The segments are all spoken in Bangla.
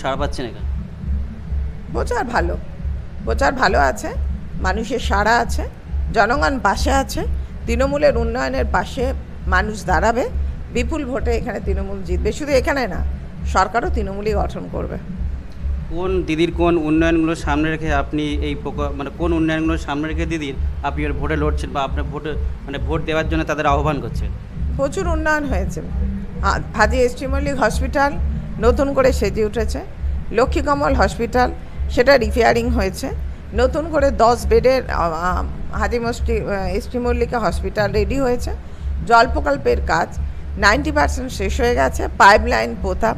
সাড়া পাচ্ছেন এখানে? প্রচার ভালো আছে, মানুষের সাড়া আছে, জনগণ পাশে আছে, তৃণমূলের উন্নয়নের পাশে মানুষ দাঁড়াবে, বিপুল ভোটে এখানে তৃণমূল জিতবে। শুধু এখানে না, সরকারও তৃণমূলই গঠন করবে। কোন দিদির কোন উন্নয়নগুলো সামনে রেখে আপনি এই মানে কোন উন্নয়নগুলো সামনে রেখে দিদির আপনি ওর ভোটে লড়ছেন বা আপনার ভোট দেওয়ার জন্য তাদের আহ্বান করছেন? প্রচুর উন্নয়ন হয়েছে। হাজী এসটি মল্লিক হসপিটাল নতুন করে সেজে উঠেছে, লক্ষ্মীকমল হসপিটাল সেটা রিপেয়ারিং হয়েছে, নতুন করে 10 বেডের হাজী এসটি মল্লিকা হসপিটাল রেডি হয়েছে, জল প্রকল্পের কাজ 90% শেষ হয়ে গেছে, পাইপলাইন পোতা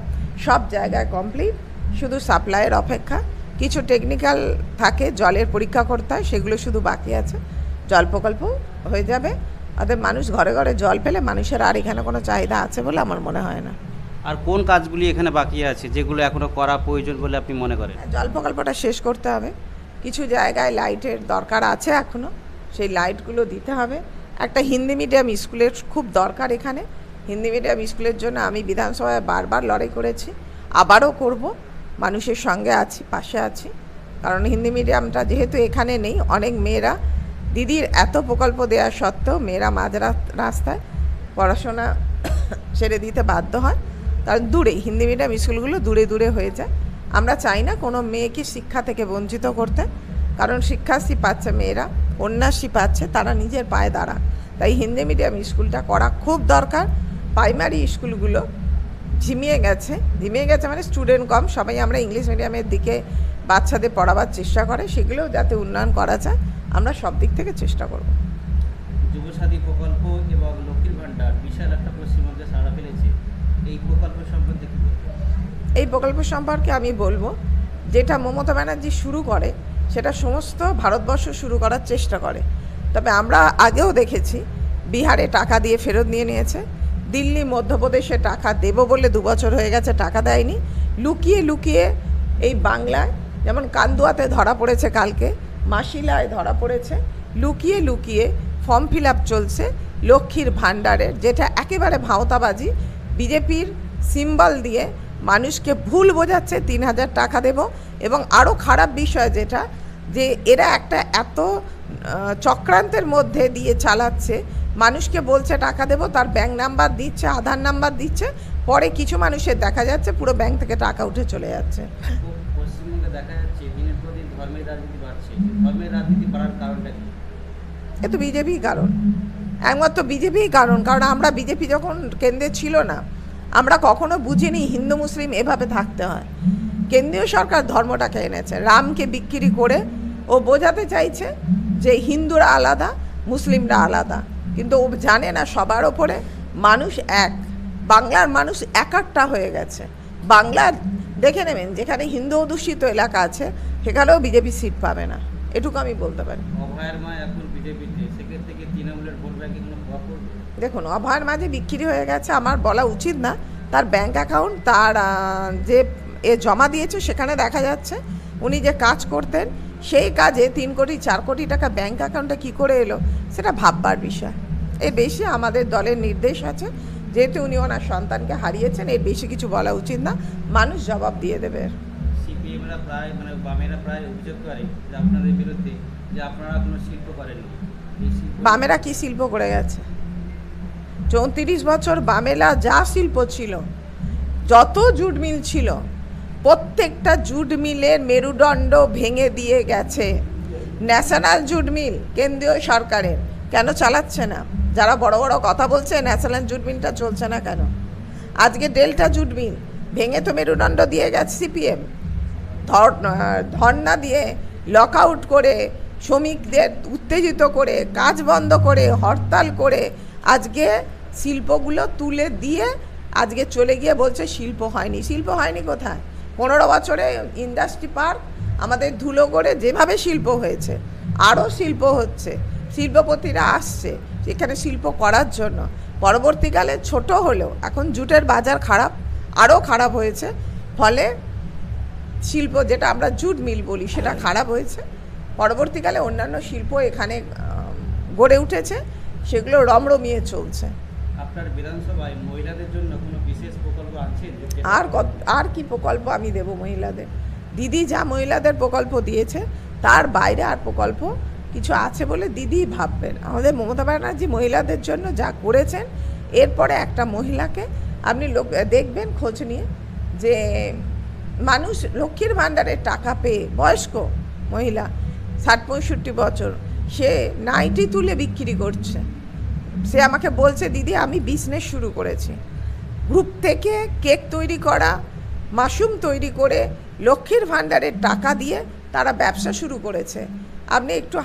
সব জায়গায় কমপ্লিট, শুধু সাপ্লাইয়ের অপেক্ষা। কিছু টেকনিক্যাল থাকে, জলের পরীক্ষা করতে হয়, সেগুলো শুধু বাকি আছে। জল প্রকল্প হয়ে যাবে, অর্থাৎ মানুষ ঘরে ঘরে জল পেলে মানুষের আর এখানে কোনো চাহিদা আছে বলে আমার মনে হয় না। আর কোন কাজগুলি এখানে বাকি আছে যেগুলো এখনও করা প্রয়োজন বলে আপনি মনে করেন? জল প্রকল্পটা শেষ করতে হবে, কিছু জায়গায় লাইটের দরকার আছে এখনও, সেই লাইটগুলো দিতে হবে। একটা হিন্দি মিডিয়াম স্কুলের খুব দরকার এখানে, হিন্দি মিডিয়াম স্কুলের জন্য আমি বিধানসভায় বারবার লড়াই করেছি, আবারও করব, মানুষের সঙ্গে আছি, পাশে আছি। কারণ হিন্দি মিডিয়ামটা যেহেতু এখানে নেই, অনেক মেয়েরা দিদির এত প্রকল্প দেওয়া সত্ত্বেও মেয়েরা মাঝ রাস্তায় পড়াশোনা ছেড়ে দিতে বাধ্য হয়, কারণ দূরে হিন্দি মিডিয়াম স্কুলগুলো দূরে দূরে হয়ে যায়। আমরা চাই না কোনো মেয়েকে শিক্ষা থেকে বঞ্চিত করতে, কারণ শিক্ষাশ্রী পাচ্ছে মেয়েরা, কন্যাশ্রী পাচ্ছে, তারা নিজের পায়ে দাঁড়ায়। তাই হিন্দি মিডিয়াম স্কুলটা করা খুব দরকার। প্রাইমারি স্কুলগুলো ঝিমিয়ে গেছে মানে স্টুডেন্ট কম, সবাই আমরা ইংলিশ মিডিয়ামের দিকে বাচ্চাদের পড়াবার চেষ্টা করে, সেগুলোও যাতে উন্নয়ন করা যায় আমরা সব দিক থেকে চেষ্টা করব। যুবসাথী প্রকল্প এবং লক্ষ্মীর ভাণ্ডার বিশাল একটা পশ্চিমবঙ্গে সাড়া ফেলেছে, এই প্রকল্প সম্বন্ধে কী বলবেন? এই প্রকল্প সম্পর্কে আমি বলবো, যেটা মমতা ব্যানার্জি শুরু করে সেটা সমস্ত ভারতবর্ষ শুরু করার চেষ্টা করে। তবে আমরা আগেও দেখেছি বিহারে টাকা দিয়ে ফেরত নিয়ে নিয়েছে, দিল্লি মধ্যপ্রদেশে টাকা দেব বলে 2 বছর হয়ে গেছে টাকা দেয়নি, লুকিয়ে লুকিয়ে এই বাংলায় যেমন কান্দুয়াতে ধরা পড়েছে, কালকে মাসিলায় ধরা পড়েছে, লুকিয়ে লুকিয়ে ফর্ম ফিল আপ চলছে লক্ষ্মীর ভাণ্ডারের, যেটা একেবারে ভাওতাবাজি, বিজেপির সিম্বল দিয়ে মানুষকে ভুল বোঝাচ্ছে 3000 টাকা দেব। এবং আরও খারাপ বিষয় যেটা, যে এরা একটা এত চক্রান্তের মধ্যে দিয়ে চালাচ্ছে, মানুষকে বলছে টাকা দেব, তার ব্যাঙ্ক নাম্বার দিচ্ছে, আধার নাম্বার দিচ্ছে, পরে কিছু মানুষের দেখা যাচ্ছে পুরো ব্যাঙ্ক থেকে টাকা উঠে চলে যাচ্ছে। পশ্চিমবঙ্গে দেখা যাচ্ছে দিনের পর দিন ধর্মের রাজনীতি বাড়ছে, ধর্মের রাজনীতি বাড়ার কারণটা কি? এ তো বিজেপিই কারণ, একমাত্র বিজেপিই কারণ। কারণ আমরা বিজেপি যখন কেন্দ্রে ছিল না, আমরা কখনো বুঝিনি হিন্দু মুসলিম এভাবে থাকতে হয়। কেন্দ্রীয় সরকার ধর্মটাকে এনেছে, রামকে বিক্রি করে ও বোঝাতে চাইছে যে হিন্দুরা আলাদা, মুসলিমরা আলাদা, কিন্তু ও জানে না সবার ওপরে মানুষ এক, বাংলার মানুষ একটা হয়ে গেছে। বাংলার দেখে নেবেন যেখানে হিন্দু অধ্যুষিত এলাকা আছে সেখানেও বিজেপি সিট পাবে না, এটুকু আমি বলতে পারি। অভয়ের মা এখন বিজেপিতে, সেক্ষেত্রে কি তৃণমূলের ভোট ব্যাংকে কোনো প্রভাব পড়বে? দেখুন, অভয়ের মাঝে বিক্রি হয়ে গেছে আমার বলা উচিত না, তার ব্যাঙ্ক অ্যাকাউন্ট, তার যে জমা দিয়েছে সেখানে দেখা যাচ্ছে উনি যে কাজ করতেন সেই কাজে 3 কোটি 4 কোটি টাকা ব্যাঙ্ক অ্যাকাউন্টে কী করে এলো সেটা ভাববার বিষয়। এর বেশি আমাদের দলের নির্দেশ আছে, যেহেতু উনি ওনার সন্তানকে হারিয়েছেন, এর বেশি কিছু বলা উচিত না, মানুষ জবাব দিয়ে দেবে। সিপিএমরা প্রায় বামেরা প্রায় অভিযোগ করে যে আপনাদের বিরুদ্ধে যে আপনারা কোনো শিল্প করেননি। বামেরা কি শিল্প করে গেছে? 34 বছর বামেলা যা শিল্প ছিল, যত জুট মিল ছিল, প্রত্যেকটা জুট মিলের মেরুদণ্ড ভেঙে দিয়ে গেছে। ন্যাশনাল জুট মিল কেন্দ্রীয় সরকারের, কেন চালাচ্ছে না? যারা বড় বড় কথা বলছে ন্যাশনাল জুট মিলটা চলছে না কেন? আজকে ডেল্টা জুট মিল ভেঙে তো মেরুদণ্ড দিয়ে গেছে সিপিএম, ধর্ণা দিয়ে, লক আউট করে, শ্রমিকদের উত্তেজিত করে, কাজ বন্ধ করে, হরতাল করে আজকে শিল্পগুলো তুলে দিয়ে আজকে চলে গিয়ে বলছে শিল্প হয়নি। শিল্প হয়নি কোথায়? 15 বছরে ইন্ডাস্ট্রি পার্ক আমাদের ধুলোগড়ে যেভাবে শিল্প হয়েছে, আরও শিল্প হচ্ছে, শিল্পপতিরা আসছে এখানে শিল্প করার জন্য। পরবর্তীকালে ছোট হলেও এখন জুটের বাজার খারাপ, আরও খারাপ হয়েছে, ফলে শিল্প যেটা আমরা জুট মিল বলি সেটা খারাপ হয়েছে। পরবর্তীকালে অন্যান্য শিল্প এখানে গড়ে উঠেছে, সেগুলো রমরমিয়ে চলছে। আপনার বিধানসভায় মহিলাদের জন্য কোনো বিশেষ প্রকল্প আনছেন? আর কি প্রকল্প আমি দেব মহিলাদের? দিদি যা মহিলাদের প্রকল্প দিয়েছে তার বাইরে আর প্রকল্প কিছু আছে বলে দিদি ভাববেন। আমাদের মমতা ব্যানার্জি মহিলাদের জন্য যা করেছেন, এরপরে একটা মহিলাকে আপনি দেখবেন খোঁজ নিয়ে যে মানুষ লক্ষ্মীর ভাণ্ডারের টাকা পেয়ে, বয়স্ক মহিলা 60-65 বছর, সে নাইটি তুলে বিক্রি করছে। সে আমাকে বলছে, দিদি আমি বিজনেস শুরু করেছি, গ্রুপ থেকে কেক তৈরি করা, মাশরুম তৈরি করে লক্ষ্মীর ভাণ্ডারের টাকা দিয়ে তারা ব্যবসা শুরু করেছে। আপনি একটু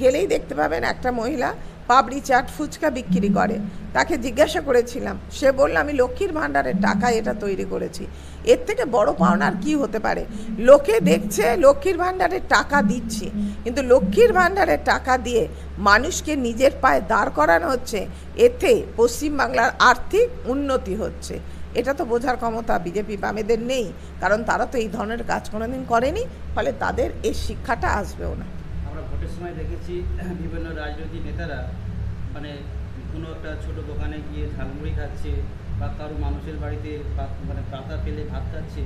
গেলেই দেখতে পাবেন একটা মহিলা পাপড়ি চাট, ফুচকা বিক্রি করে। তাকে জিজ্ঞাসা করেছিলাম, সে বলল আমি লক্ষ্মীর ভাণ্ডারের টাকা এটা তৈরি করেছি। এর থেকে বড় পাওনা আর কী হতে পারে? লোকে দেখছে লক্ষ্মীর ভাণ্ডারের টাকা দিচ্ছি, কিন্তু লক্ষ্মীর ভাণ্ডারের টাকা দিয়ে মানুষকে নিজের পায়ে দাঁড় করানো হচ্ছে, এতে পশ্চিমবাংলার আর্থিক উন্নতি হচ্ছে। এটা তো বোঝার ক্ষমতা বিজেপি বামেদের নেই, কারণ তারা তো এই ধরনের কাজ কোনোদিন করেনি, ফলে তাদের এই শিক্ষাটা আসবেও না। আমরা ভোটের সময় দেখেছি বিভিন্ন রাজনৈতিক নেতারা মানে কোনো একটা ছোট দোকানে গিয়ে ঝালমুড়ি খাচ্ছে বা কারো মানুষের বাড়িতে মানে পাতা ফেলে ভাত খাচ্ছে।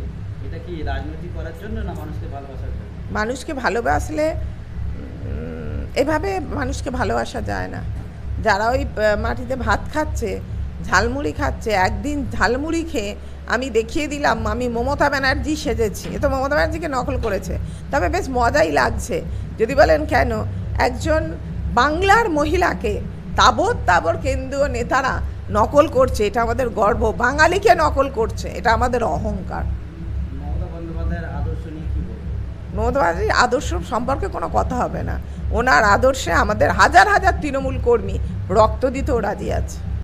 এটা কি রাজনীতি করার জন্য না মানুষকে ভালোবাসার জন্য? মানুষকে ভালোবাসলে এভাবে মানুষকে ভালোবাসা যায় না। যারা ওই মাটিতে ভাত খাচ্ছে, ঝালমুড়ি খাচ্ছে, একদিন ঝালমুড়ি খেয়ে আমি দেখিয়ে দিলাম আমি মমতা ব্যানার্জি সেজেছি, এ তো মমতা ব্যানার্জিকে নকল করেছে, তবে বেশ মজাই লাগছে। যদি বলেন কেন, একজন বাংলার মহিলাকে তাবর কেন্দ্রীয় নেতারা নকল করছে, এটা আমাদের গর্ব। বাঙালিকে নকল করছে, এটা আমাদের অহংকার। মমতা বন্দ্যোপাধ্যায়ের আদর্শ নিয়ে কী বলবো? মমতা ব্যানার্জির আদর্শ সম্পর্কে কোনো কথা হবে না। ওনার আদর্শে আমাদের হাজার হাজার তৃণমূল কর্মী রক্ত দিতেও রাজি আছে।